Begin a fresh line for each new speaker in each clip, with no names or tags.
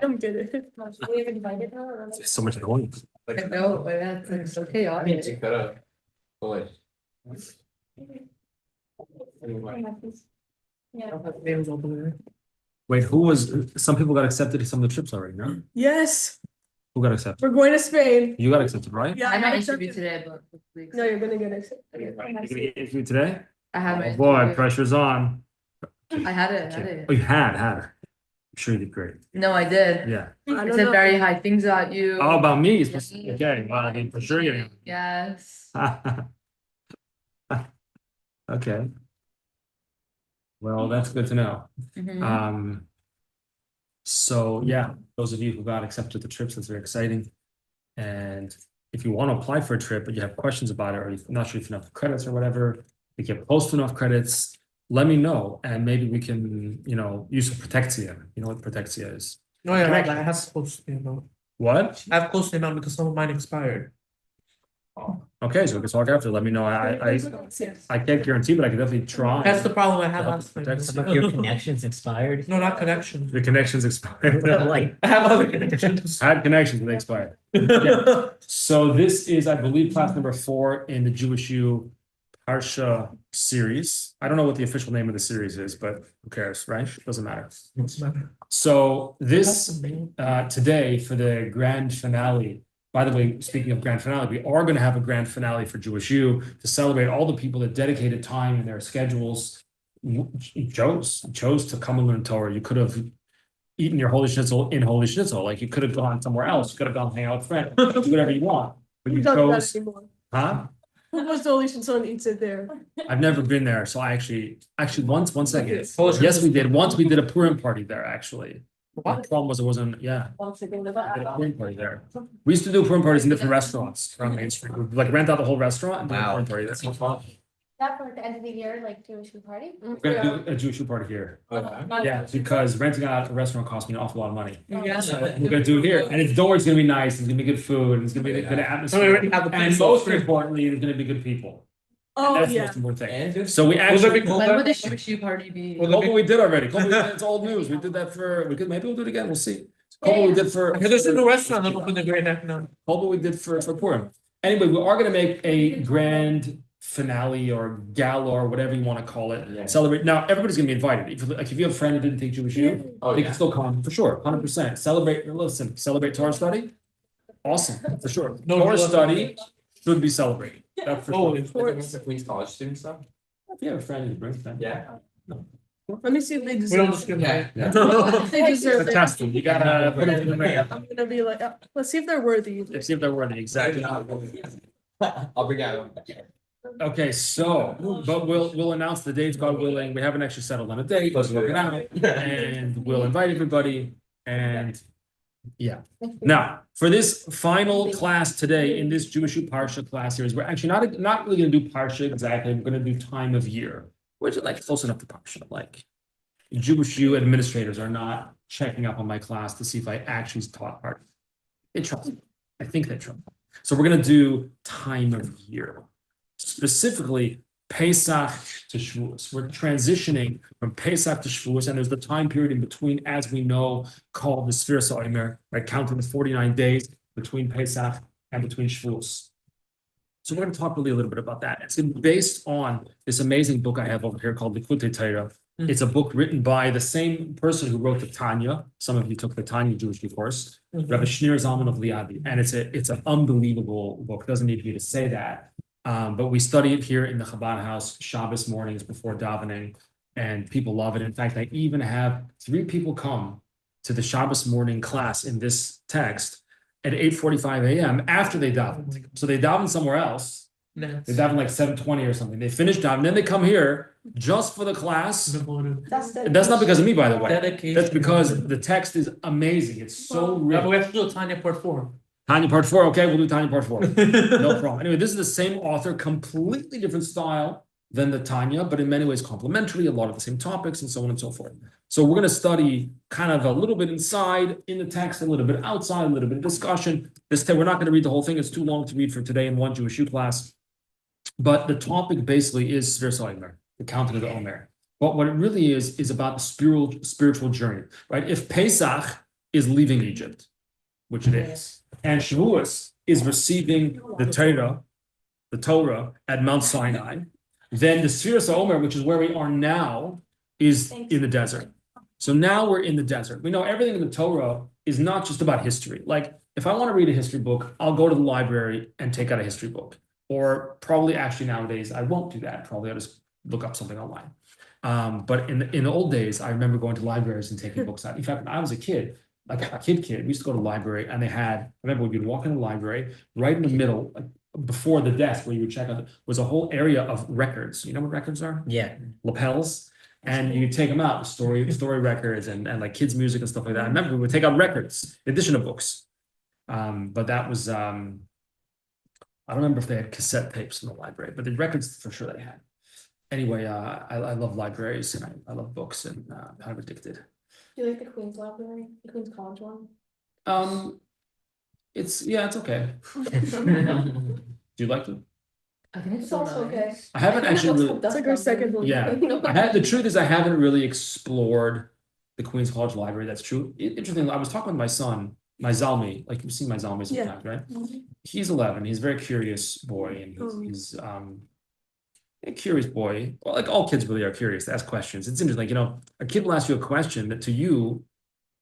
I'm good.
We have invited her.
There's so much noise.
No, it's so chaotic.
Yeah.
Wait, some people got accepted to some of the trips already, no?
Yes,
Who got accepted?
we're going to Spain.
You got accepted, right?
Yeah,
I
got
might
accepted.
interview today, but hopefully.
No, you're gonna get accepted.
You're gonna get interviewed today?
I had my
Oh boy,
interview.
pressure's on.
I had it.
Oh, you had it. I'm sure you did great.
No, I did.
Yeah.
I
I
don't
said
know.
very high things about you.
Oh, about me?
Yes.
Okay, well, I mean, for sure you're
Yes.
Okay. Well, that's good to know.
Mhm.
So yeah, those of you who got accepted to trips, that's very exciting. And if you want to apply for a trip, but you have questions about it, or you're not sure if you have enough credits or whatever, you can post enough credits, let me know, and maybe we can, use Protexia. You know what Protexia is?
Oh yeah,
Connection.
I have close to now.
What?
I have close to now because some of mine expired.
Okay, so we can talk after. Let me know. I can't guarantee, but I can definitely try.
That's the problem I had
Help
last time.
protect
But your connection's expired.
No, not connection.
The connections expired.
Like,
I have other connections.
I had connections and they expired. Yeah. So this is, I believe, class number 4 in the JewishU Parsha series. I don't know what the official name of the series is, but who cares, right? Doesn't matter. So this today for the grand finale. By the way, speaking of grand finale, we are going to have a grand finale for JewishU to celebrate all the people that dedicated time in their schedules, chose to come and learn Torah. You could have eaten your holy schnitzel in holy schnitzel, like you could have gone somewhere else. You could have gone hang out with friends, do whatever you want. But
We
you
don't do that
chose,
anymore.
huh?
Who goes to Alicia and eats it there?
I've never been there, so I actually one second.
Holy
Yes, we did. Once we did a Purim party there, actually.
What?
The problem was it wasn't, yeah.
Once again,
We did a Purim party there. We used to do Purim parties in different restaurants around Main Street. We'd like rent out the whole restaurant and do a
Wow.
Purim party. That's so fun.
that for the end of the year, like JewishU party.
We're gonna do a JewishU party here.
Not-
Yeah, because renting out a restaurant costs me an awful lot of money.
Yeah.
So we're gonna do it here, and don't worry, it's gonna be nice. It's gonna be good food. And it's gonna be a good
So we
atmosphere.
already have the
And
place.
most importantly, there's gonna be good people.
Oh,
That's the
yeah.
most important thing.
and
So we
Will there
actually.
be cold
When would the
weather?
JewishU party be?
Will
Kobo we did already. Kobo, it's old news. We did that maybe we'll do it again. We'll see. Kobo we did for.
Because there's a new restaurant that opened in Great Neck now.
Kobo we did for Purim. Anyway, we are gonna make a grand finale or gala or whatever you want to call it.
Yeah.
Celebrate. Now everybody's gonna be invited. If you have a friend who didn't take JewishU, they can still come for sure, 100%. Celebrate Torah study. Awesome, for sure.
No
Torah
Jewish
study should be celebrated. That's for
Oh,
sure.
Queens College students stuff.
If you have a friend who brings them.
Yeah.
Let me see if they
we don't
deserve it.
discriminate.
Yeah.
They deserve
It's a
it.
testing. You gotta put it in the mail.
I'm gonna be like, let's see if they're worthy.
Let's see if they're worthy. Exactly.
I'll bring out.
Okay, so, but we'll announce the dates, God willing. We haven't actually settled on a date, but we're working out, and we'll invite everybody. And yeah, now for this final class today in this JewishU Parsha class series, we're actually not really going to do Parsha exactly. We're going to do time of year, which is like close enough to Parsha. Like JewishU administrators are not checking up on my class to see if I actually taught Parsha. They trust me. I think they trust me. So we're going to do time of year. Specifically, Pesach to Shavuos. We're transitioning from Pesach to Shavuos, and there's the time period in between, as we know, called the Sefiras HaOmer, right? Counting the 49 days between Pesach and between Shavuos. So we're going to talk really a little bit about that. It's based on this amazing book I have over here called Likkutei Torah. It's a book written by the same person who wrote the Tanya. Some of you took the Tanya Jewish course, Rabbi Shneur Zalman of Liadi, and it's an unbelievable book. It doesn't need me to say that. But we study it here in the Chabad house Shabbos mornings before davening, and people love it. In fact, I even have 3 people come to the Shabbos morning class in this text at 8:45 a.m. after they daven. So they daven somewhere else. They daven like 7:20 or something. They finish daven, then they come here just for the class. And that's not because of me, by the way.
Dedication.
That's because the text is amazing. It's so
Yeah, but we
rich.
have to do a Tanya part 4.
Tanya part 4. Okay, we'll do Tanya part 4. No problem. Anyway, this is the same author, completely different style than the Tanya, but in many ways complementary, a lot of the same topics and so on and so forth. So we're going to study kind of a little bit inside in the text, a little bit outside, a little bit of discussion. We're not going to read the whole thing. It's too long to read for today in one JewishU class. But the topic basically is Sefiras HaOmer, the counting of the Omer. But what it really is about the spiritual journey, right? If Pesach is leaving Egypt, which it is. And Shavuos is receiving the Torah at Mount Sinai. Then the Sefiras HaOmer, which is where we are now, is in the desert. So now we're in the desert. We know everything in the Torah is not just about history. Like if I want to read a history book, I'll go to the library and take out a history book. Or probably actually nowadays, I won't do that. Probably I'll just look up something online. But in the old days, I remember going to libraries and taking books out. In fact, when I was a kid, like a kid, we used to go to the library and I remember we'd walk in the library, right in the middle, like before the desk where you would check out, was a whole area of records. You know what records are?
Yeah.
Lapels. And you take them out, story records and like kids' music and stuff like that. I remember we would take out records in addition to books. But that was, I don't remember if they had cassette tapes in the library, but the records for sure they had. Anyway, I love libraries and I love books and I'm kind of addicted.
Do you like the Queen's Library, the Queen's College one?
It's okay. Do you like it?
I think
It's also okay.
I haven't actually really.
It's like our second one.
Yeah, the truth is I haven't really explored the Queen's College Library. That's true. Interesting. I was talking with my son, my Zalmi. Like you've seen my Zalmi sometimes, right? He's 11. He's a very curious boy, and he's a curious boy. Well, like all kids really are curious. They ask questions. It's interesting. Like a kid will ask you a question that to you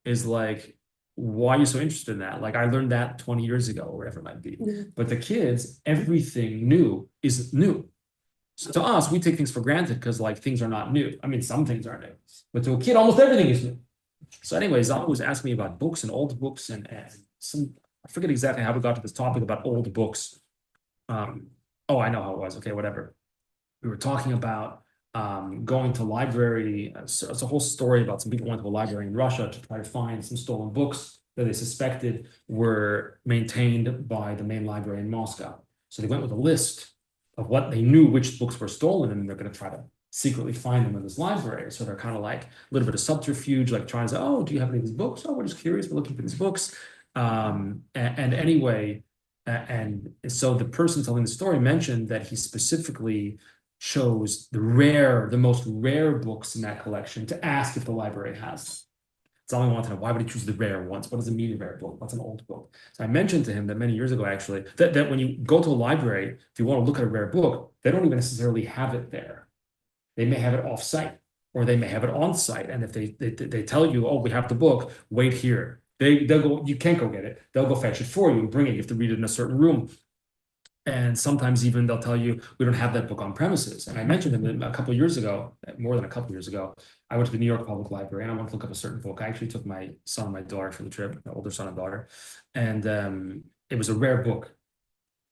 is like, why are you so interested in that? Like I learned that 20 years ago, or whatever it might be. But the kids, everything new is new. So to us, we take things for granted because like things are not new. I mean, some things are new, but to a kid, almost everything is new. So anyways, Zalma was asking me about books and old books and some, I forget exactly how we got to this topic about old books. Oh, I know how it was. Okay, whatever. We were talking about going to library. So it's a whole story about some people went to a library in Russia to try to find some stolen books that they suspected were maintained by the main library in Moscow. So they went with a list of what they knew which books were stolen, and they're going to try to secretly find them in this library. So they're kind of like a little bit of subterfuge, like trying to say, oh, do you have any of these books? Oh, we're just curious. We're looking for these books. And anyway, and so the person telling the story mentioned that he specifically chose the most rare books in that collection to ask if the library has. Someone wanted to know, why would he choose the rare ones? What does it mean, a rare book? What's an old book? So I mentioned to him that many years ago, actually, that when you go to a library, if you want to look at a rare book, they don't even necessarily have it there. They may have it off-site, or they may have it on-site. And if they tell you, oh, we have the book, wait here. They'll go, you can't go get it. They'll go fetch it for you and bring it. You have to read it in a certain room. And sometimes even they'll tell you, we don't have that book on premises. And I mentioned them a couple of years ago, more than a couple of years ago, I went to the New York Public Library and I wanted to look up a certain book. I actually took my son and my daughter for the trip, my older son and daughter. And it was a rare book.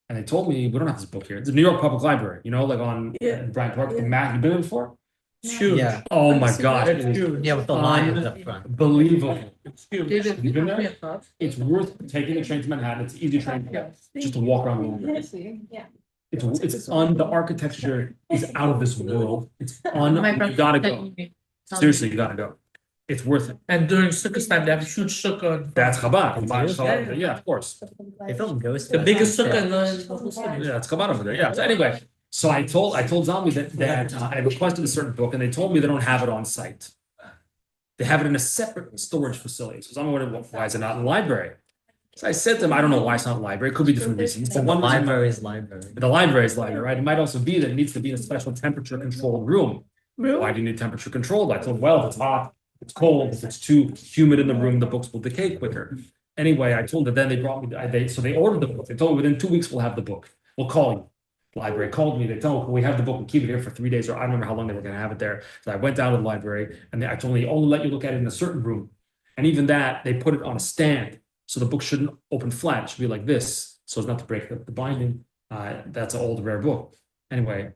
And they told me, we don't have this book here. It's the New York Public Library, like on Bryant Park. Matt, you been there before?
It's huge.
Yeah.
Oh my God.
It's huge.
Yeah, with the lions up front.
Unbelievable.
It's huge.
David,
You been there?
me a thought.
It's worth taking the train to Manhattan. It's an easy train to get, just to walk around the library. It's on, the architecture is out of this world. It's on,
My
you
brother
gotta
said
go.
you need-
Seriously, you gotta go. It's worth it.
And during Sukkot time, they have a huge sukkah.
That's Chabad.
It
Chabad,
is?
Chabad, yeah, of course.
They filmed Ghost.
The biggest sukkah in the whole city.
Yeah, it's Chabad over there. Yeah. So anyway, so I told Zalmi that I requested a certain book, and they told me they don't have it on site. They have it in a separate storage facility. So Zalmi wondered, why is it not in the library? So I said to them, I don't know why it's not in the library. It could be different reasons. But one reason, the library is library, right? It might also be that it needs to be in a special temperature controlled room. Why do you need temperature controlled? I told them, well, if it's hot, if it's cold, if it's too humid in the room, the books will decay quicker. Anyway, I told them, then they brought me, so they ordered the book. They told me within 2 weeks we'll have the book. We'll call you. The library called me. They told me, we have the book. We'll keep it here for 3 days, or I don't remember how long they were going to have it there. So I went down to the library, and I told them, they only let you look at it in a certain room. And even that, they put it on a stand. So the book shouldn't open flat. It should be like this, so as not to break the binding. That's an old, rare book. Anyway,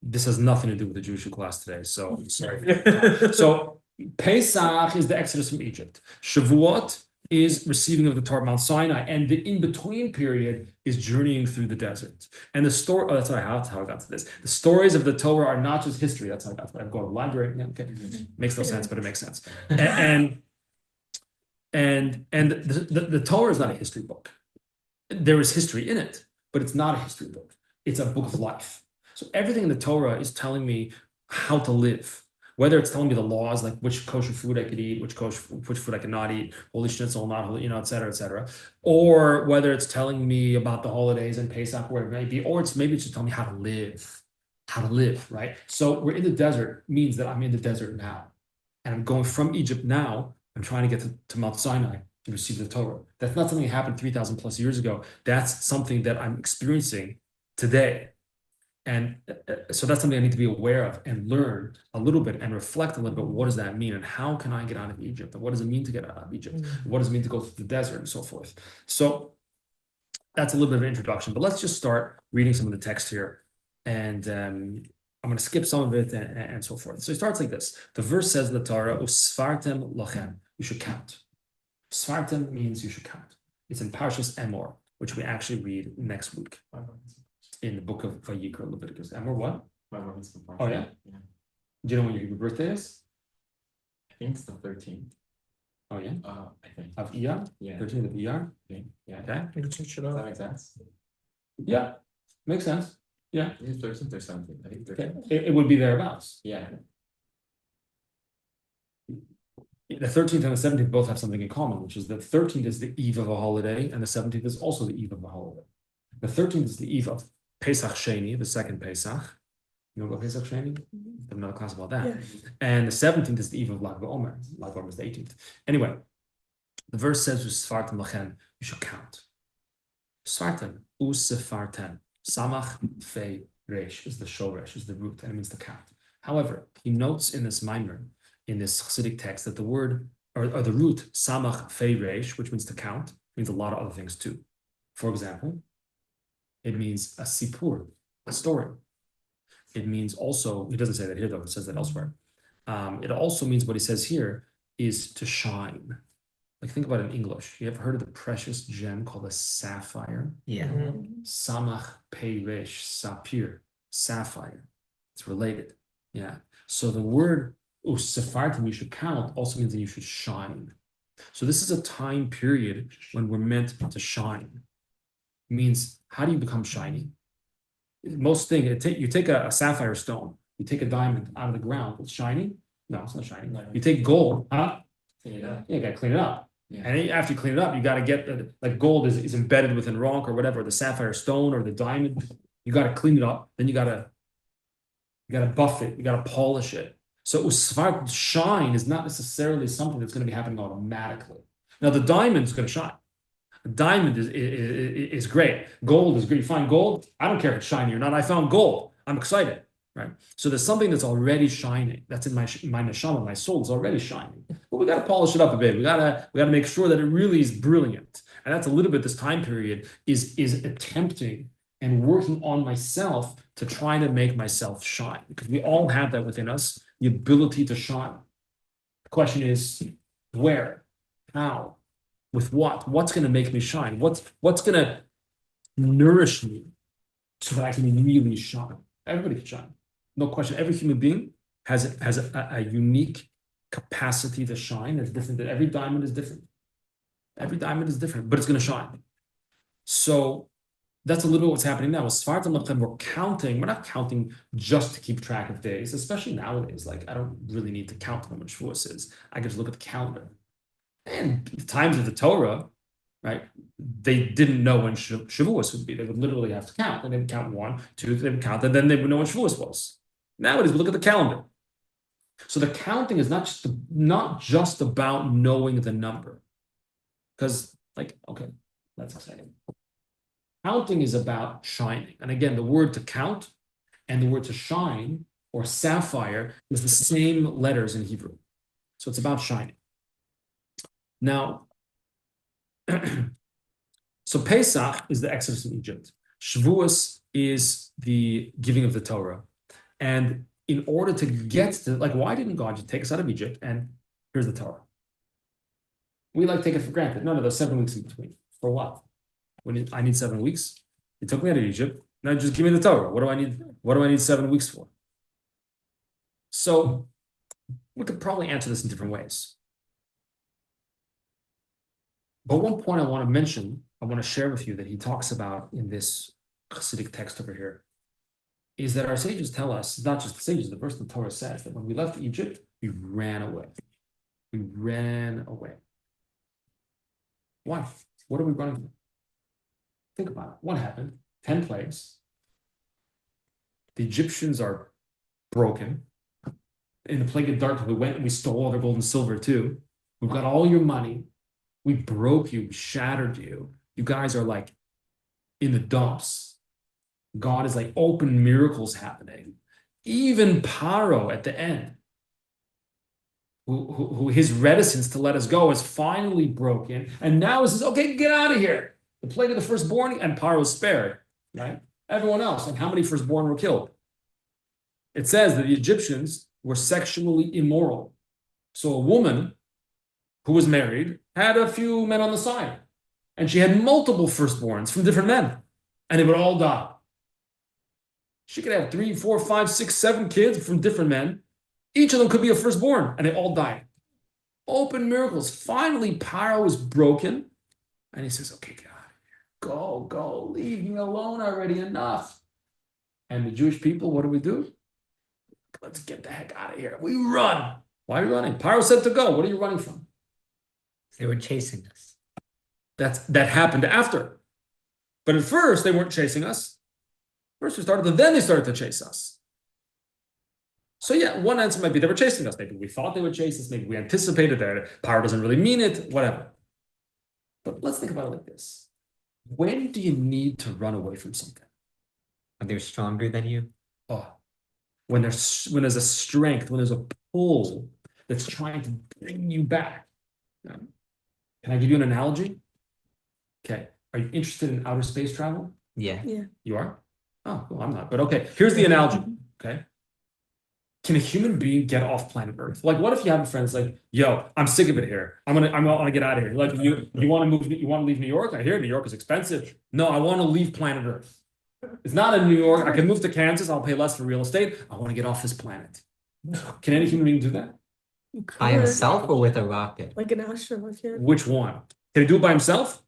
this has nothing to do with the JewishU class today, so I'm sorry. So Pesach is the Exodus from Egypt. Shavuot is receiving of the Torah at Mount Sinai, and the in-between period is journeying through the desert. And the story, that's how I got to this. The stories of the Torah are not just history. That's how I got to it. I'm going to the library. Yeah, okay. Makes no sense, but it makes sense. And the Torah is not a history book. There is history in it, but it's not a history book. It's a book of life. So everything in the Torah is telling me how to live. whether it's telling me the laws, like which kosher food I could eat, which food I cannot eat, holy schnitzel, not holy, et cetera, or whether it's telling me about the holidays and Pesach, where it may be, or maybe it's just telling me how to live, right? So we're in the desert means that I'm in the desert now, and I'm going from Egypt now. I'm trying to get to Mount Sinai to receive the Torah. That's not something that happened 3,000 plus years ago. That's something that I'm experiencing today. And so that's something I need to be aware of and learn a little bit and reflect a little bit. What does that mean? And how can I get out of Egypt? And what does it mean to get out of Egypt? What does it mean to go through the desert and so forth? So that's a little bit of an introduction, but let's just start reading some of the text here. And I'm going to skip some of it and so forth. So it starts like this. The verse says in the Torah, Usfartem lochem, you should count. Svartem means you should count. It's in Parshas Emor, which we actually read next week in the book of Vayikra, Leviticus. Emor what? Oh yeah? Do you know when your Hebrew birthday is?
I think it's the 13th.
Oh yeah?
I think.
Of Iyar?
Yeah.
13th of Iyar?
Yeah.
Okay.
Does that make sense?
Yeah, makes sense. Yeah.
Is it 13th or 17th? I think 13th.
Okay. It would be thereabouts.
Yeah.
The 13th and the 17th both have something in common, which is the 13th is the eve of a holiday, and the 17th is also the eve of a holiday. The 13th is the eve of Pesach Sheni, the second Pesach. You know about Pesach Sheni? There's another class about that.
Yeah.
And the 17th is the eve of HaOmer. HaOmer is the 18th. Anyway, the verse says, "Usfartem lachem," you should count. Usfartem, usefartem, samach fei resh is the shoresh, is the root, and it means to count. However, he notes in this maamer, in this Chassidic text, that the word or the root samach fei resh, which means to count, means a lot of other things too. For example, it means a sipur, a story. It means also, he doesn't say that here though, it says that elsewhere. It also means what he says here is to shine. Like think about it in English. You ever heard of the precious gem called a sapphire?
Yeah.
Samach peiresh, sapir, sapphire. It's related. Yeah. So the word sefartim, you should count, also means that you should shine. So this is a time period when we're meant to shine. It means, how do you become shiny? Most thing, you take a sapphire stone, you take a diamond out of the ground, it's shiny? No, it's not shiny. You take gold, huh?
Yeah.
Yeah, you gotta clean it up.
Yeah.
And then after you clean it up, you gotta get like gold is embedded within rock or whatever, the sapphire stone or the diamond. You gotta clean it up. Then you gotta buff it. You gotta polish it. So usvar, shine is not necessarily something that's going to be happening automatically. Now the diamond's going to shine. A diamond is great. Gold is great. You find gold. I don't care if it's shiny or not. I found gold. I'm excited, right? So there's something that's already shining. That's in my neshama, my soul is already shining. But we got to polish it up a bit. We gotta make sure that it really is brilliant. And that's a little bit this time period is attempting and working on myself to try to make myself shine, because we all have that within us, the ability to shine. The question is where, how, with what? What's going to make me shine? What's going to nourish me so that I can really shine? Everybody can shine, no question. Every human being has a unique capacity to shine. It's different. That every diamond is different. Every diamond is different, but it's going to shine. So that's a little bit what's happening now. We're counting. We're not counting just to keep track of days, especially nowadays. Like I don't really need to count how much Shavuos is. I can just look at the calendar. And the times of the Torah, right? They didn't know when Shavuos would be. They would literally have to count. And they would count 1, 2, they would count, and then they would know when Shavuos was. Nowadays, we look at the calendar. So the counting is not just about knowing the number. Because, like, okay, that's exciting. Counting is about shining. And again, the word to count and the word to shine or sapphire is the same letters in Hebrew. So it's about shining. Now, so Pesach is the exodus from Egypt. Shavuos is the giving of the Torah. And in order to get to, like, why didn't God just take us out of Egypt and here's the Torah? We like take it for granted. No, there's 7 weeks in between. For what? I need 7 weeks. He took me out of Egypt. Now just give me the Torah. What do I need? What do I need 7 weeks for? So we could probably answer this in different ways. But one point I want to mention, I want to share with you that he talks about in this Chassidic text over here, is that our sages tell us, not just the sages, the verse in the Torah says that when we left Egypt, we ran away. We ran away. Why? What are we running from? Think about it. What happened? 10 plagues. The Egyptians are broken. In the plague of darkness, we went and we stole all their gold and silver too. We've got all your money. We broke you, we shattered you. You guys are like in the dumps. God is like open miracles happening. Even Paro at the end, who his reticence to let us go is finally broken. And now he says, okay, get out of here. The plague of the firstborn, and Paro is spared, right? Everyone else, and how many firstborn were killed? It says that the Egyptians were sexually immoral. So a woman who was married had a few men on the side, and she had multiple firstborns from different men, and they would all die. She could have 3, 4, 5, 6, 7 kids from different men. Each of them could be a firstborn, and they all died. Open miracles. Finally, Paro is broken, and he says, okay, God, go, leave me alone already, enough. And the Jewish people, what do? Let's get the heck out of here. We run. Why are you running? Paro said to go. What are you running from?
They were chasing us.
That happened after. But at first, they weren't chasing us. First we started, and then they started to chase us. So yeah, one answer might be they were chasing us. Maybe we thought they would chase us. Maybe we anticipated that. Paro doesn't really mean it, whatever. But let's think about it like this. When do you need to run away from something?
When they're stronger than you.
Oh, when there's a strength, when there's a pull that's trying to bring you back. Can I give you an analogy? Okay. Are you interested in outer space travel?
Yeah.
You are? Oh, well, I'm not. But okay, here's the analogy. Okay. Can a human being get off planet Earth? Like, what if you have a friend that's like, yo, I'm sick of it here. I want to get out of here. Like, you want to move, you want to leave New York? I hear New York is expensive. No, I want to leave planet Earth. It's not in New York. I can move to Kansas. I'll pay less for real estate. I want to get off this planet. Can any human being do that?
By himself or with a rocket?
Like an astronaut, yeah.
Which one? Can he do it by himself?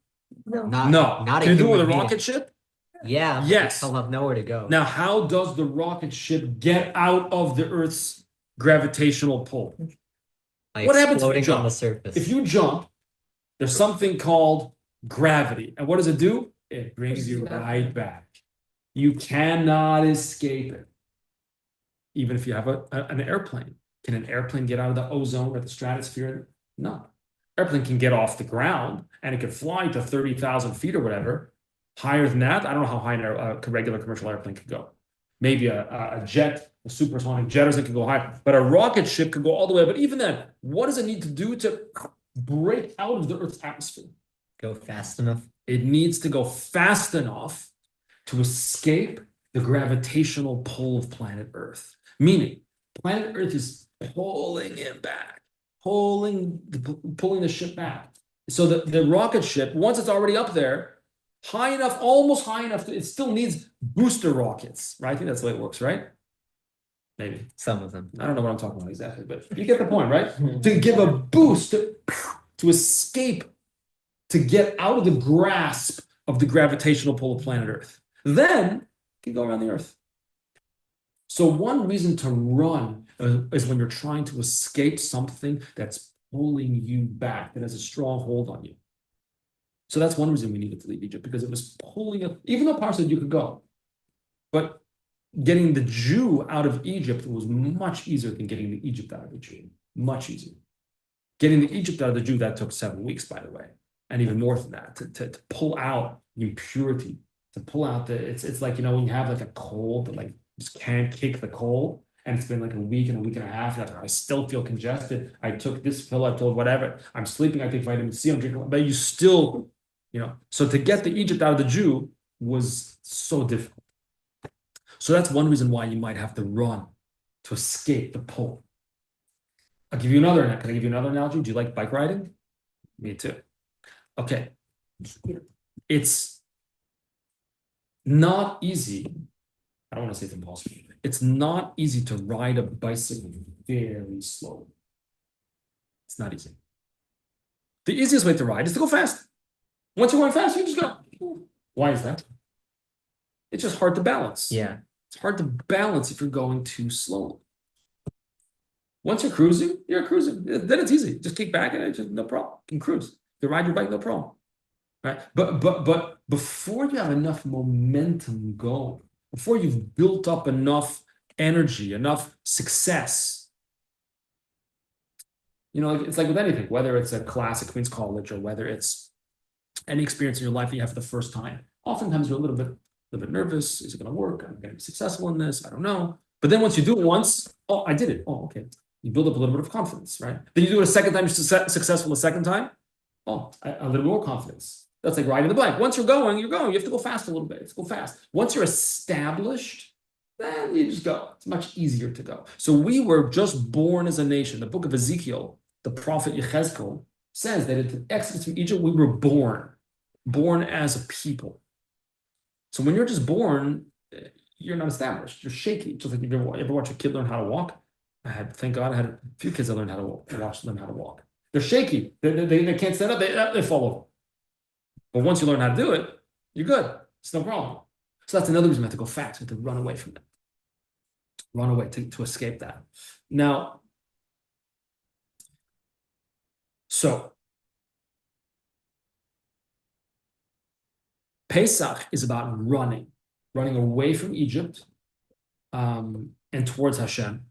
No.
No.
Not
Can he do it with a
human being.
rocket ship?
Yeah.
Yes.
He'll have nowhere to go.
Now, how does the rocket ship get out of the Earth's gravitational pull?
Like
What happens if you
floating
jump?
on the surface.
If you jump, there's something called gravity. And what does it do? It brings you right back. You cannot escape it. Even if you have an airplane. Can an airplane get out of the ozone or the stratosphere? No. Airplane can get off the ground and it can fly to 30,000 feet or whatever. Higher than that, I don't know how high a regular commercial airplane could go. Maybe a jet, a supersonic jet, or something could go high. But a rocket ship could go all the way. But even then, what does it need to do to break out of the Earth's atmosphere?
Go fast enough.
It needs to go fast enough to escape the gravitational pull of planet Earth. Meaning, planet Earth is pulling it back, pulling the ship back. So the rocket ship, once it's already up there, high enough, almost high enough, it still needs booster rockets, right? I think that's the way it works, right? Maybe.
Some of them.
I don't know what I'm talking about exactly, but you get the point, right? To give a boost, to escape, to get out of the grasp of the gravitational pull of planet Earth. Then you can go around the Earth. So one reason to run is when you're trying to escape something that's pulling you back, that has a strong hold on you. So that's one reason we needed to leave Egypt, because it was pulling up, even though Paro said you could go. But getting the Jew out of Egypt was much easier than getting the Egypt out of the Jew. Much easier. Getting the Egypt out of the Jew, that took 7 weeks, by the way. And even more than that, to pull out the impurity, to pull out it's like, you know, when you have like a cold that like just can't kick the cold, and it's been like a week and a half, and I still feel congested. I took this pill, I told whatever, I'm sleeping, I take vitamin C, I'm drinking, but you still, you know, so to get the Egypt out of the Jew was so difficult. So that's one reason why you might have to run to escape the pull. I'll give you another, can I give you another analogy? Do you like bike riding? Me too. Okay. It's not easy. I don't want to say it's impossible. It's not easy to ride a bicycle very slowly. It's not easy. The easiest way to ride is to go fast. Once you're going fast, you just go. Why is that? It's just hard to balance.
Yeah.
It's hard to balance if you're going too slowly. Once you're cruising, then it's easy. Just kick back and it's just no problem. You can cruise. You ride your bike, no problem. Right? But before you have enough momentum going, before you've built up enough energy, enough success, it's like with anything, whether it's a class at Queen's College or whether it's any experience in your life that you have for the first time. Oftentimes you're a little bit nervous. Is it going to work? I'm going to be successful in this. I don't know. But then once you do it once, oh, I did it. Oh, okay. You build up a little bit of confidence, right? Then you do it a second time, you're successful a second time. Oh, a little more confidence. That's like riding the bike. Once you're going. You have to go fast a little bit. Let's go fast. Once you're established, then you just go. It's much easier to go. So we were just born as a nation. The book of Ezekiel, the prophet Yechezkel, says that in the Exodus from Egypt, we were born as a people. So when you're just born, you're not established. You're shaky. Just like you ever watch a kid learn how to walk? Thank God I had a few kids that learned how to walk. Watch them how to walk. They're shaky. They can't stand up. They fall over. But once you learn how to do it, you're good. It's no problem. So that's another reason we have to go fast. We have to run away from it. Run away to escape that. Now, so Pesach is about running away from Egypt and towards Hashem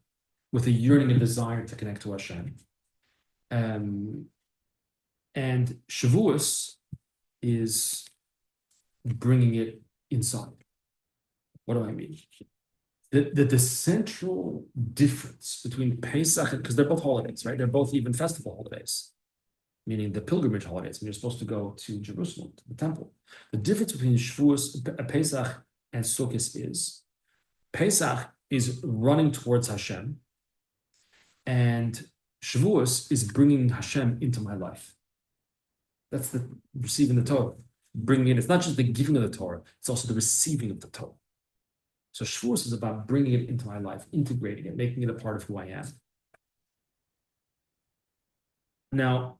with a yearning and desire to connect to Hashem. And Shavuos is bringing it inside. What do I mean? The central difference between Pesach, because they're both holidays, right? They're both even festival holidays, meaning the pilgrimage holidays, and you're supposed to go to Jerusalem, to the temple. The difference between Shavuos, Pesach, and Sukkot is Pesach is running towards Hashem, and Shavuos is bringing Hashem into my life. That's the receiving the Torah. Bringing it, it's not just the giving of the Torah, it's also the receiving of the Torah. So Shavuos is about bringing it into my life, integrating it, making it a part of who I am. Now,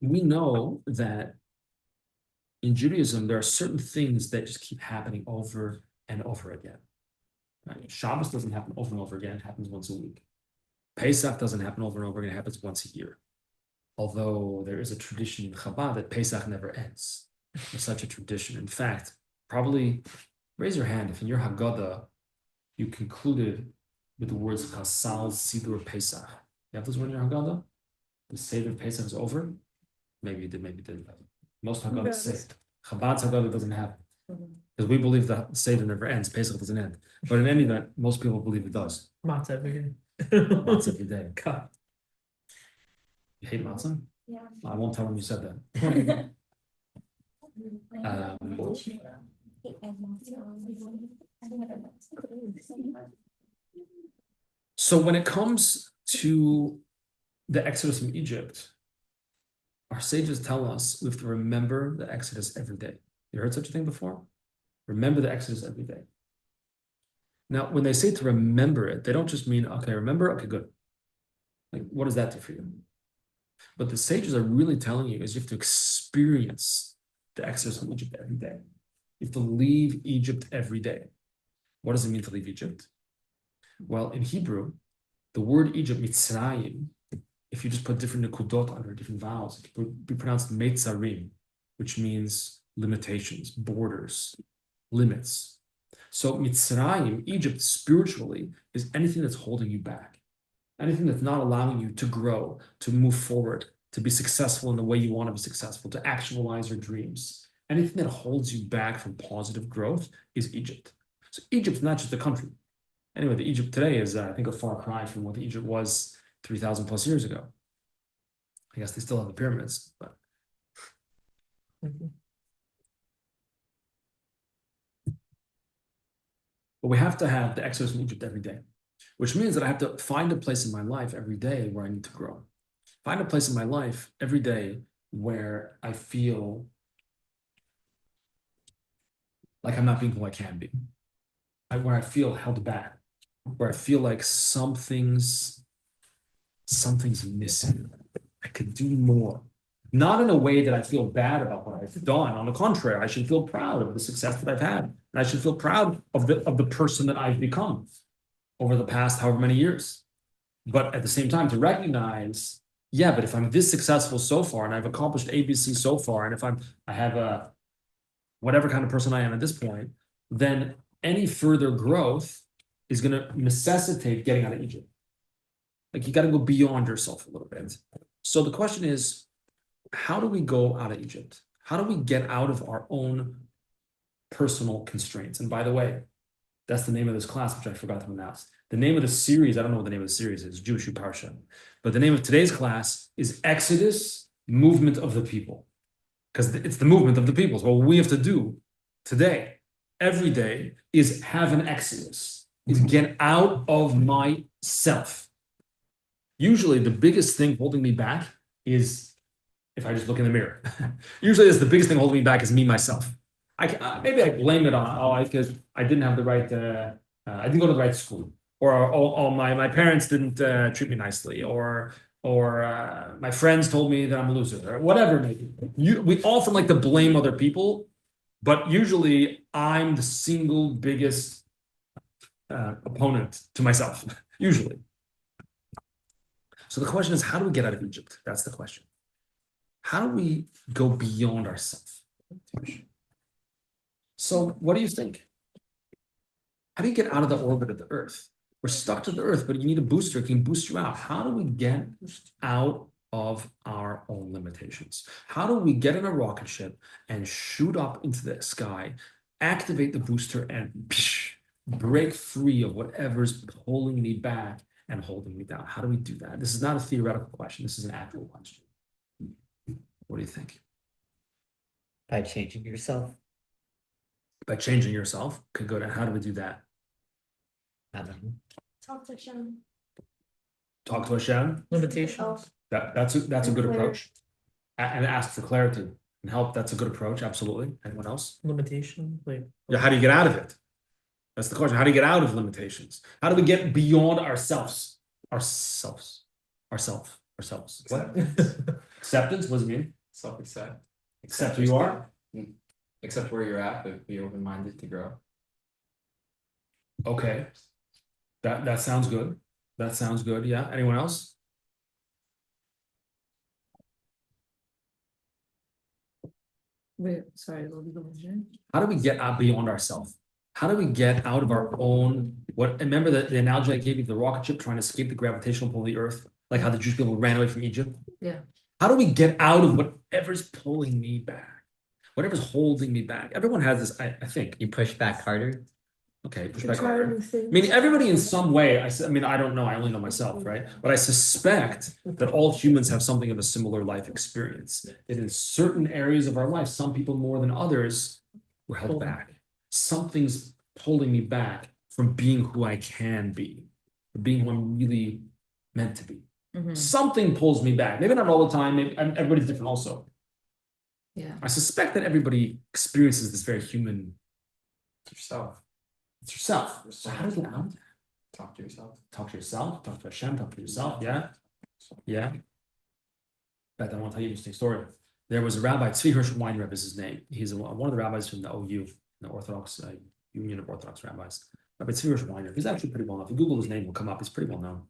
we know that in Judaism, there are certain things that just keep happening over and over again. Right? Shabbos doesn't happen over and over again, it happens once a week. Pesach doesn't happen over and over again, it happens once a year. Although there is a tradition in Chabad that Pesach never ends. There's such a tradition. In fact, probably raise your hand if in your Haggadah you concluded with the words Chasal Sidur Pesach. You have those words in your Haggadah? The Seder of Pesach is over? Maybe you did, maybe you didn't. Most Haggadahs say it. Chabad's Haggadah doesn't happen. Because we believe that Seder never ends, Pesach doesn't end. But in any event, most people believe it does.
Matzah every day.
Matzah every day.
God.
You hate matzah?
Yeah.
I won't tell him you said that. So when it comes to the Exodus from Egypt, our sages tell us we have to remember the Exodus every day. You heard such a thing before? Remember the Exodus every day. Now, when they say to remember it, they don't just mean, okay, remember, okay, good. Like, what does that do for you? But the sages are really telling you is you have to experience the Exodus from Egypt every day. You have to leave Egypt every day. What does it mean to leave Egypt? Well, in Hebrew, the word Egypt, Mitzrayim, if you just put different nekudot under different vowels, it could be pronounced Meitzarim, which means limitations, borders, limits. So Mitzrayim, Egypt, spiritually, is anything that's holding you back. Anything that's not allowing you to grow, to move forward, to be successful in the way you want to be successful, to actualize your dreams. Anything that holds you back from positive growth is Egypt. So Egypt's not just a country. Anyway, the Egypt today is, I think, a far cry from what the Egypt was 3,000 plus years ago. I guess they still have the pyramids, but. But we have to have the Exodus from Egypt every day, which means that I have to find a place in my life every day where I need to grow. Find a place in my life every day where I feel like I'm not being who I can be, where I feel held back, where I feel like something's missing. I could do more. Not in a way that I feel bad about what I've done. On the contrary, I should feel proud of the success that I've had. And I should feel proud of the person that I've become over the past however many years. But at the same time, to recognize, yeah, but if I'm this successful so far and I've accomplished ABC so far, and if I have a whatever kind of person I am at this point, then any further growth is going to necessitate getting out of Egypt. Like you got to go beyond yourself a little bit. So the question is, how do we go out of Egypt? How do we get out of our own personal constraints? And by the way, that's the name of this class, which I forgot to announce. The name of the series, I don't know what the name of the series is, JewishU Parsha. But the name of today's class is Exodus, Movement of the People. Because it's the movement of the people. So what we have to do today, every day, is have an exodus, is get out of myself. Usually the biggest thing holding me back is if I just look in the mirror. Usually it's the biggest thing holding me back is me, myself. Maybe I blame it on, because I didn't have the right, I didn't go to the right school, or my parents didn't treat me nicely, or my friends told me that I'm a loser, or whatever it may be. We often like to blame other people, but usually I'm the single biggest opponent to myself, usually. So the question is, how do we get out of Egypt? That's the question. How do we go beyond ourselves? So what do you think? How do you get out of the orbit of the earth? We're stuck to the earth, but you need a booster. It can boost you out. How do we get out of our own limitations? How do we get in a rocket ship and shoot up into the sky, activate the booster, and break free of whatever's pulling me back and holding me down? How do we do that? This is not a theoretical question. This is an actual question. What do you think?
By changing yourself.
By changing yourself, could go to how do we do that?
I don't know.
Talk to Hashem.
Talk to Hashem.
Limitations.
That's a good
Clear.
approach. And ask for clarity and help. That's a good approach. Absolutely. Anyone else?
Limitation. Like
Yeah. How do you get out of it? That's the question. How do you get out of limitations? How do we get beyond ourselves? Ourselves. What? Acceptance. What does it mean?
Self-accept.
Accept who you are.
Accept where you're at, but be open-minded to grow.
Okay. That sounds good. That sounds good. Yeah. Anyone else?
Wait, sorry, what was the question?
How do we get out beyond ourselves? How do we get out of our own, remember the analogy I gave you, the rocket ship trying to escape the gravitational pull of the earth, like how the Jewish people ran away from Egypt?
Yeah.
How do we get out of whatever's pulling me back? Whatever's holding me back? Everyone has this, I think.
You push back harder.
Okay, push
To
back
try
harder.
new things.
I mean, everybody in some way, I mean, I don't know, I only know myself, right? But I suspect that all humans have something of a similar life experience. That in certain areas of our life, some people more than others were held back. Something's pulling me back from being who I can be, from being who I'm really meant to be.
Mhm.
Something pulls me back. Maybe not all the time, maybe everybody's different also.
Yeah.
I suspect that everybody experiences this very human.
It's yourself.
It's yourself. So how do you get out of that?
Talk to yourself.
Talk to yourself, talk to Hashem, talk to yourself. Yeah. Yeah. But I want to tell you an interesting story. There was a rabbi, Sefiras Rebbe is his name. He's one of the rabbis from the OU, the Orthodox Union of Orthodox Rabbis. Rabbi Sefiras Rebbe. He's actually pretty well known. If you Google his name, will come up. He's pretty well known.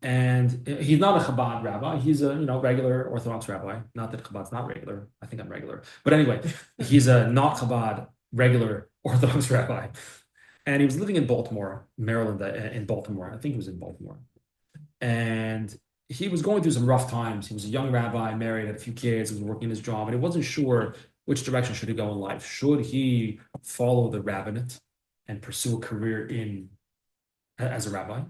And he's not a Chabad rabbi. He's a regular Orthodox rabbi. Not that Chabad's not regular. I think I'm regular. But anyway, he's a not Chabad regular Orthodox rabbi. And he was living in Baltimore, Maryland, in Baltimore. I think he was in Baltimore. And he was going through some rough times. He was a young rabbi, married, had a few kids, was working his job, and he wasn't sure which direction should he go in life. Should he follow the rabbinate and pursue a career as a rabbi?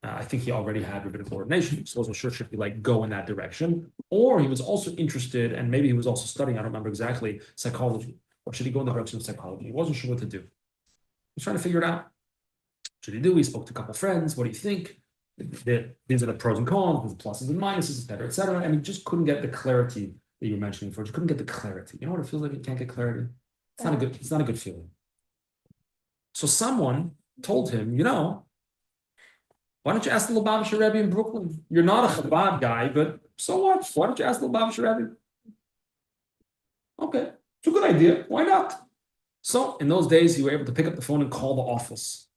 I think he already had rabbinical ordination, so wasn't sure should he go in that direction. Or he was also interested, and maybe he was also studying, I don't remember exactly, psychology. Or should he go in the direction of psychology? He wasn't sure what to do. He was trying to figure it out. What should he do? He spoke to a couple of friends. What do you think? These are the pros and cons, the pluses and minuses, et cetera. And he just couldn't get the clarity that you were mentioning before. He couldn't get the clarity. You know what it feels like? You can't get clarity. It's not a good feeling. So someone told him, why don't you ask the Likkutei Rebbe in Brooklyn? You're not a Chabad guy, but So what? Why don't you ask the Lubavitcher Rebbe? Okay, it's a good idea. Why not? So in those days, you were able to pick up the phone and call the office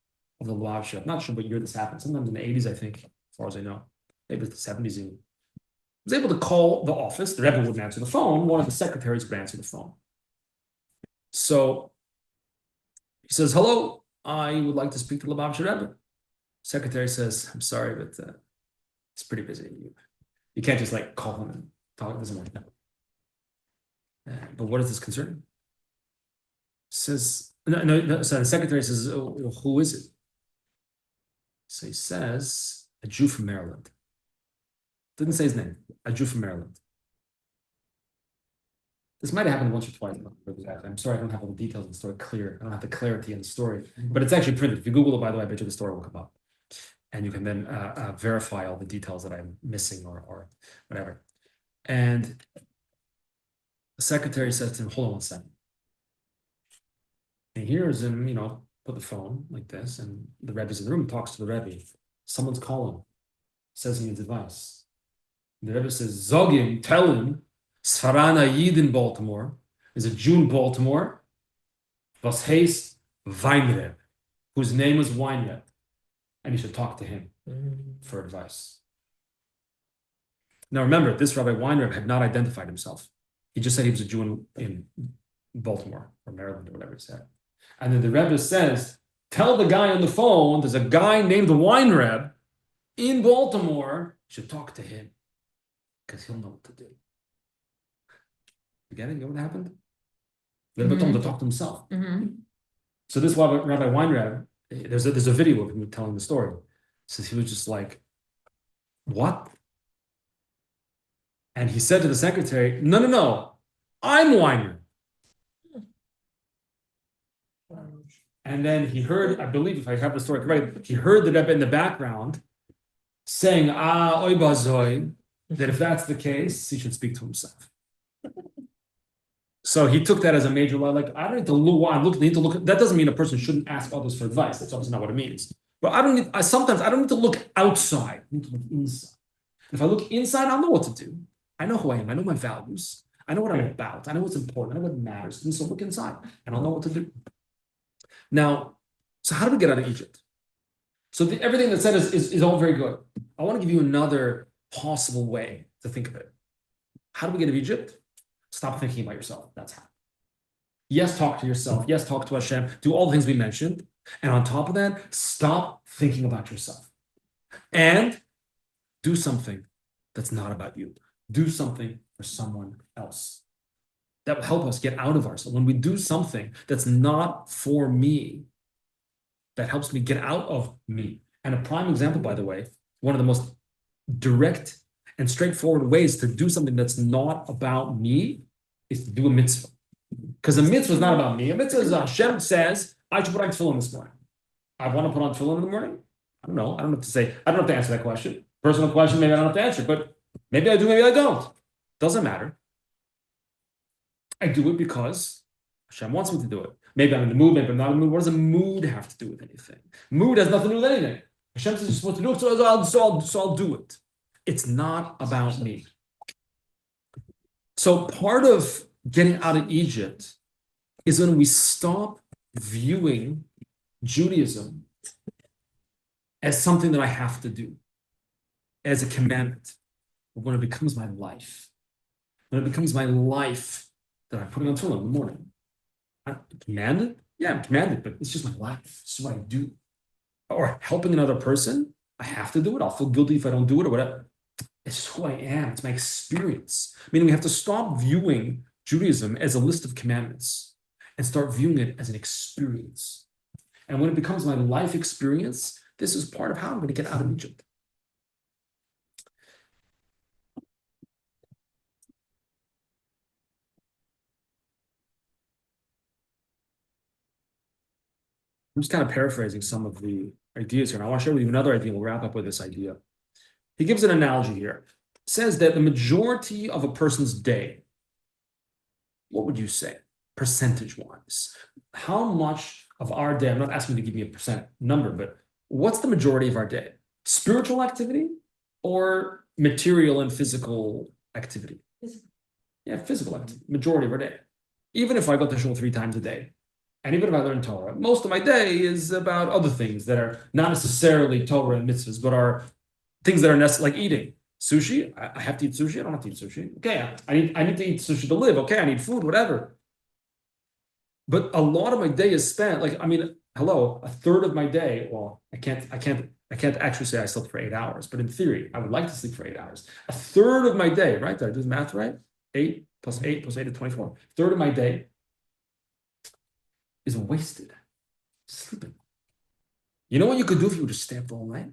of the Lubavitcher Rebbe. Not sure what year this happened. Sometimes in the 80s, I think, as far as I know. Maybe it's the 70s even. Was able to call the office. The Rebbe wouldn't answer the phone. One of the secretaries would answer the phone. So he says, "Hello, I would like to speak to the Lubavitcher Rebbe." Secretary says, "I'm sorry, but it's pretty busy. You can't just like call him and talk. It doesn't work that way." But what is this concern? Says no. So the secretary says, "Oh, who is it?" So he says, "A Jew from Maryland." Didn't say his name. A Jew from Maryland. This might have happened once or twice. I'm sorry, I don't have all the details of the story clear. I don't have the clarity in the story, but it's actually printed. If you Google it, by the way, I bet you the story will come up. And you can then verify all the details that I'm missing or whatever. And the secretary says to him, "Hold on one second." And he hears him, put the phone like this, and the Rebbe's in the room, talks to the Rebbe. Someone's calling, says he needs advice. The Rebbe says, "Zogim, tell him, Sfarana Yid in Baltimore, is a Jew in Baltimore, was heißt Weinreb, whose name is Weinreb, and you should talk to him for advice." Now remember, this Rabbi Weinreb had not identified himself. He just said he was a Jew in Baltimore or Maryland or whatever he said. And then the Rebbe says, "Tell the guy on the phone, there's a guy named Weinreb in Baltimore, you should talk to him because he'll know what to do." You get it? You know what happened? The Rebbe told him to talk to himself. So this Rabbi Weinreb, there's a video of him telling the story. Says he was just like, "What?" And he said to the secretary, No, I'm Weinreb." And then he heard, I believe if I have the story correct, he heard the Rebbe in the background saying, "Oy bazoy," that if that's the case, he should speak to himself. So he took that as a major lie. Like, I don't need to look. That doesn't mean a person shouldn't ask others for advice. That's obviously not what it means. But sometimes I don't need to look outside. I need to look inside. If I look inside, I'll know what to do. I know who I am. I know my values. I know what I'm about. I know what's important. I know what matters. And so look inside and I'll know what to do. Now, so how do we get out of Egypt? So everything that's said is all very good. I want to give you another possible way to think of it. How do we get out of Egypt? Stop thinking about yourself. That's how. Yes, talk to yourself. Yes, talk to Hashem. Do all the things we mentioned. And on top of that, stop thinking about yourself. And do something that's not about you. Do something for someone else. That will help us get out of ourselves. When we do something that's not for me, that helps me get out of me. And a prime example, by the way, one of the most direct and straightforward ways to do something that's not about me is to do a mitzvah. Because a mitzvah is not about me. A mitzvah is Hashem says, I should put on tefillin this morning. I want to put on tefillin in the morning. I don't know. I don't have to say, I don't have to answer that question. Personal question, maybe I don't have to answer, but maybe I do, maybe I don't. Doesn't matter. I do it because Hashem wants me to do it. Maybe I'm in the mood, maybe I'm not in the mood. What does a mood have to do with anything? Mood has nothing to do with anything. Hashem says you're supposed to do it, so I'll do it. It's not about me. So part of getting out of Egypt is when we stop viewing Judaism as something that I have to do, as a commandment, but when it becomes my life. When it becomes my life that I'm putting on tefillin in the morning. I'm commanded? Yeah, I'm commanded, but it's just my life. It's what I do. Or helping another person, I have to do it. I'll feel guilty if I don't do it or whatever. It's just who I am. It's my experience. Meaning we have to stop viewing Judaism as a list of commandments and start viewing it as an experience. And when it becomes my life experience, this is part of how I'm going to get out of Egypt. I'm just kind of paraphrasing some of the ideas here. And I want to share with you another idea. We'll wrap up with this idea. He gives an analogy here. It says that the majority of a person's day, what would you say, percentage-wise? How much of our day, I'm not asking you to give me a percent number, but what's the majority of our day? Spiritual activity or, material and physical activity. Yeah, physical activity, majority of our day. Even if I go to shul 3 times a day, and even if I learn Torah, most of my day is about other things that are not necessarily Torah and mitzvahs, but are things that are necessary, like eating. Sushi, I have to eat sushi, I don't have to eat sushi. Okay, I need to eat sushi to live. Okay, I need food, whatever. But a lot of my day is spent, like, I mean, hello, a third of my day, well, I can't actually say I slept for 8 hours, but in theory, I would like to sleep for 8 hours. A third of my day, right? Did I do the math right? 8 plus 8 plus 8 is 24. A third of my day is wasted sleeping. You know what you could do if you would just stay up all night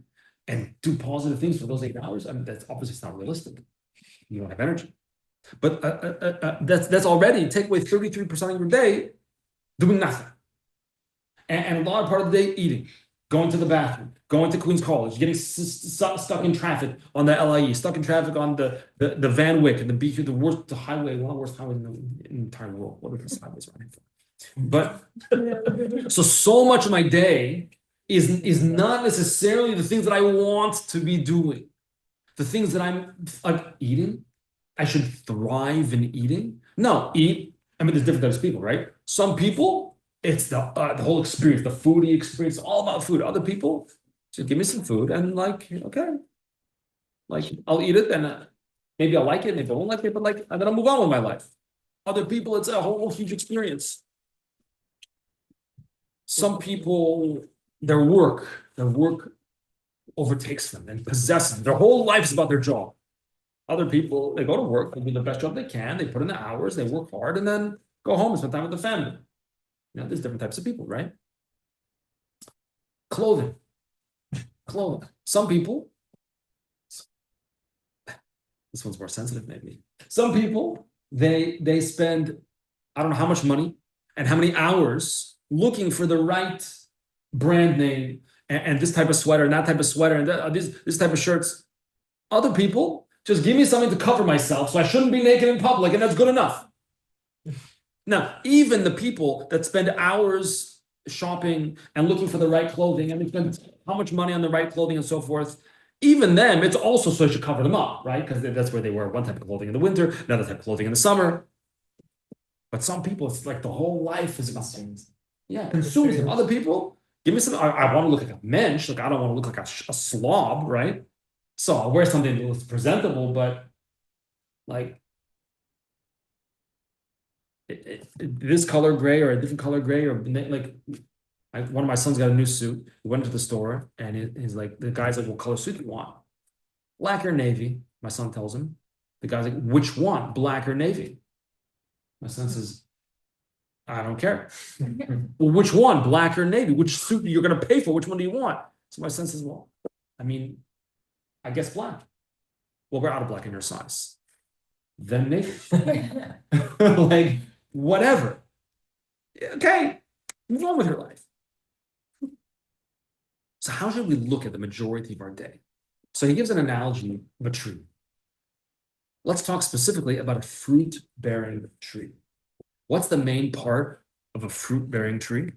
and do positive things for those 8 hours? I mean, that's obviously it's not realistic. You don't have energy. But that's already take away 33% of your day doing nothing. And a large part of the day eating, going to the bathroom, going to Queens College, getting stuck in traffic on the LIE, stuck in traffic on the Van Wyck and the BQ, the highway, one of the worst highways in the entire world. What are these highways running for? But so much of my day is not necessarily the things that I want to be doing. The things that I'm like eating, I should thrive in eating. No, eat. I mean, there's different types of people, right? Some people, it's the whole experience, the foodie experience, all about food. Other people, just give me some food and like, okay, like I'll eat it and maybe I'll like it, maybe I won't like it, but like, and then I'll move on with my life. Other people, it's a whole huge experience. Some people, their work overtakes them and possesses them. Their whole life is about their job. Other people, they go to work, they do the best job they can, they put in the hours, they work hard, and then go home and spend time with the family. You know, there's different types of people, right? Clothing. Some people, this one's more sensitive maybe. Some people, they spend, I don't know how much money and how many hours looking for the right brand name and this type of sweater and that type of sweater and this type of shirts. Other people, just give me something to cover myself so I shouldn't be naked in public and that's good enough. Now, even the people that spend hours shopping and looking for the right clothing and they spend how much money on the right clothing and so forth, even them, it's also so you should cover them up, right? Because that's where they wear one type of clothing in the winter, another type of clothing in the summer. But some people, it's like the whole life is about consumes them. Other people, give me some. I want to look like a mensch. Like I don't want to look like a slob, right? So I'll wear something that looks presentable, but like this color gray or a different color gray or like one of my sons got a new suit. He went to the store and he's like, the guy's like, what color suit do you want? Black or navy? My son tells him. The guy's like, which one? Black or navy? My son says, I don't care. Well, which one? Black or navy? Which suit you're going to pay for? Which one do you want? So my son says, well, I mean, I guess black. Well, we're out of black in your size. Then navy. Like, whatever. Okay, move on with your life. So how should we look at the majority of our day? So he gives an analogy of a tree. Let's talk specifically about a fruit-bearing tree. What's the main part of a fruit-bearing tree?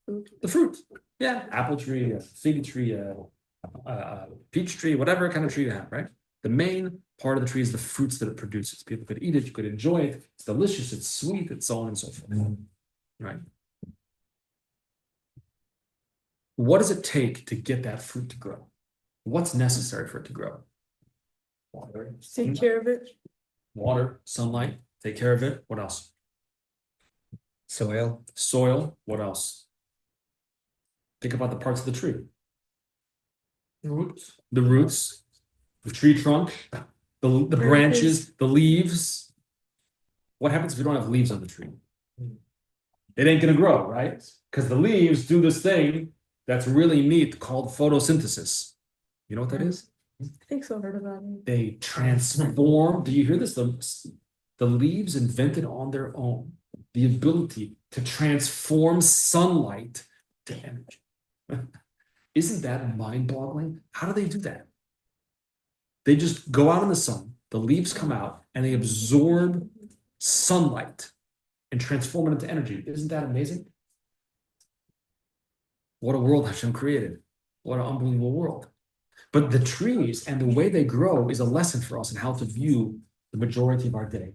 The fruit. Yeah, apple tree, a fig tree, a peach tree, whatever kind of tree you have, right? The main part of the tree is the fruits that it produces. People could eat it, you could enjoy it. It's delicious, it's sweet, it's so on and so forth, right? What does it take to get that fruit to grow? What's necessary for it to grow? Water.
Take care of it.
Water, sunlight, take care of it. What else?
Soil.
Soil. What else? Think about the parts of the tree.
Roots.
The roots, the tree trunk, the branches, the leaves. What happens if you don't have leaves on the tree? It ain't gonna grow, right? Because the leaves do this thing that's really neat called photosynthesis. You know what that is?
I think so. Heard about it.
They transform. Do you hear this? The leaves invented on their own the ability to transform sunlight to energy. Isn't that mind-boggling? How do they do that? They just go out in the sun, the leaves come out, and they absorb sunlight and transform it into energy. Isn't that amazing? What a world Hashem created. What an unbelievable world. But the trees and the way they grow is a lesson for us in how to view the majority of our day.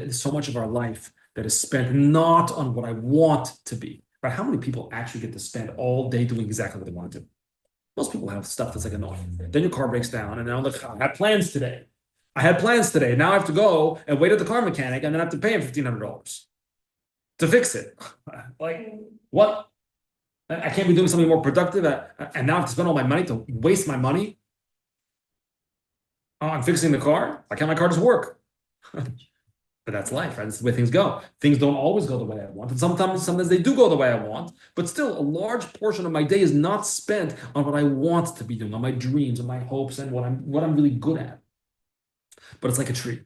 So much of our life that is spent not on what I want to be. Right? How many people actually get to spend all day doing exactly what they want to do? Most people have stuff that's like annoying. Then your car breaks down, and now I had plans today. Now I have to go and wait at the car mechanic, and then I have to pay him $1,500 to fix it. Like, what? I can't be doing something more productive, and now I have to spend all my money to waste my money. Oh, I'm fixing the car. Why can't my car just work? But that's life, right? That's the way things go. Things don't always go the way I want. And sometimes they do go the way I want. But still, a large portion of my day is not spent on what I want to be doing, on my dreams, on my hopes, and what I'm really good at. But it's like a tree.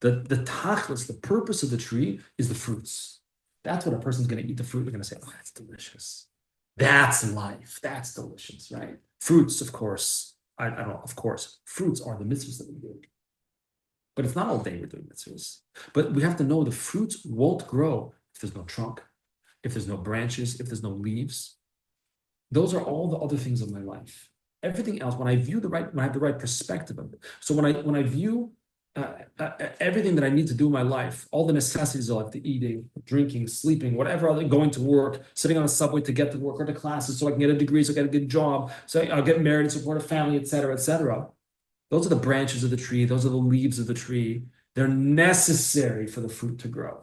The tachlis, the purpose of the tree is the fruits. That's what a person's going to eat the fruit. They're going to say, oh, that's delicious. That's life. That's delicious, right? Fruits, of course. I don't know, of course. Fruits are the mitzvahs that we do. But it's not all day we're doing mitzvahs. But we have to know the fruits won't grow if there's no trunk, if there's no branches, if there's no leaves. Those are all the other things of my life. Everything else, when I have the right perspective of it. So when I view everything that I need to do in my life, all the necessities of life, the eating, drinking, sleeping, whatever, going to work, sitting on a subway to get to work or to classes so I can get a degree, so I get a good job, so I'll get married and support a family, etc., etc. Those are the branches of the tree. Those are the leaves of the tree. They're necessary for the fruit to grow.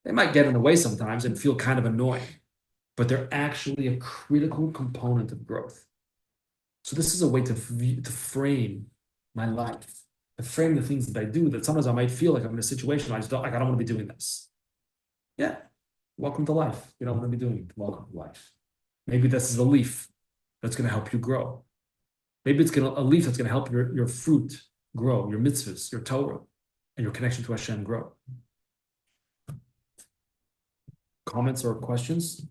They might get in the way sometimes and feel kind of annoying, but they're actually a critical component of growth. So this is a way to frame my life, to frame the things that I do, that sometimes I might feel like I'm in a situation I don't want to be doing this. Yeah, welcome to life. You don't want to be doing it. Welcome to life. Maybe this is a leaf that's going to help you grow. Maybe it's a leaf that's going to help your fruit grow, your mitzvahs, your Torah, and your connection to Hashem grow. Comments or questions?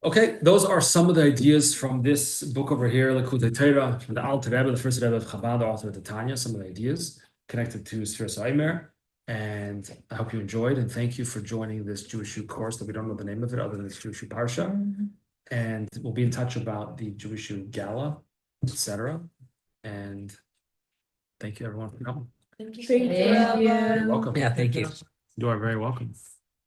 Okay, those are some of the ideas from this book over here, Likkutei Torah, from the Alter Rebbe, the first Rebbe of Chabad, the author of the Tanya, some of the ideas connected to Sefiras HaOmer. And I hope you enjoyed, and thank you for joining this JewishU course that we don't know the name of it other than this JewishU Parsha. And we'll be in touch about the JewishU Gala, etc. And thank you everyone for coming.
Thank you.
Thank you.
Thank you.
Rabbi.
You're welcome.
Yeah, thank you.
You are very welcome.